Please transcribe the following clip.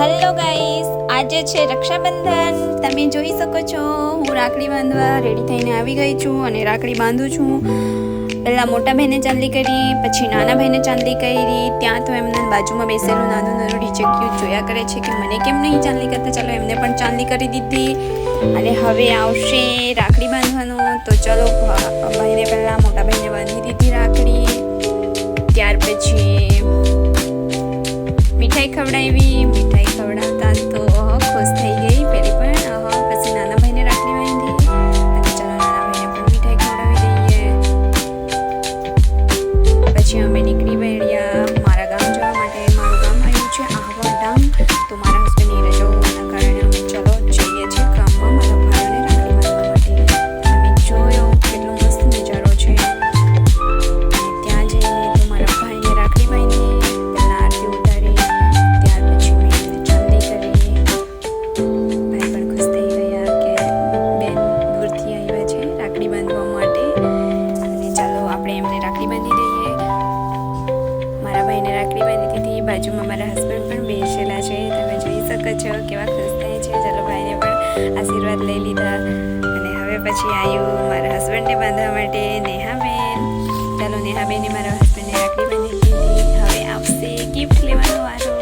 Hello guys, આજે છે રક્ષાબંધન. તમે જોઈ શકો છો હું રાખડી બાંધવા રેડી થઈને આવી ગઈ છું અને રાખડી બાંધું છું. પહેલાં મોટા ભાઈને ચાંદલી કરી, પછી નાના ભાઈને ચાંદલી કરી. ત્યાં તો એમના બાજુમાં બેસેલું નાનું ઢીચક્યું જોયા કરે છે કે મને કેમ નહીં ચાંદલી કરતા. ચાલો એમને પણ ચાંદલી કરી દીધી અને હવે આવશે રાખડી બાંધવાનું. તો ચલો ભાઈને પહેલાં મોટા ભાઈને બાંધી દીધી રાખડી. ત્યાર પછી મીઠાઈ ખવડાવતા તો ખુશ થઈ ગઈ પેલી પણ. પછી નાના ભાઈને રાખડી બાંધી અને ચાલો નાના ભાઈને પણ મીઠાઈ ખવડાવી દઈએ. પછી અમે નીકળી પડ્યા મારા ગામ જવા માટે. મારું ગામ આવ્યું છે આહવા ગામ. તો મારા હસબન્ડની રજા હોવાના કારણે અમે ચલો જઈએ છીએ ગામમાં મારા ભાઈઓને રાખડી બાંધવા માટે. અમે જોયો કેટલો મસ્ત નજારો છે. ત્યાં જઈને તો મારા ભાઈએ રાખડી બાંધી. બાજુમાં મારા હસબન્ડ પણ બેસેલા છે. તમે જોઈ શકો છો કેવા ખુશ થાય છે. ચાલો ભાઈને પણ આશીર્વાદ લઈ લીધા અને હવે પછી આવ્યું મારા હસબન્ડને બાંધવા માટે નેહાબેન. ચાલો નેહાબેને મારા હસબન્ડને રાખડી બાંધી દીધી. હવે આવશે ગિફ્ટ લેવાનો વારો.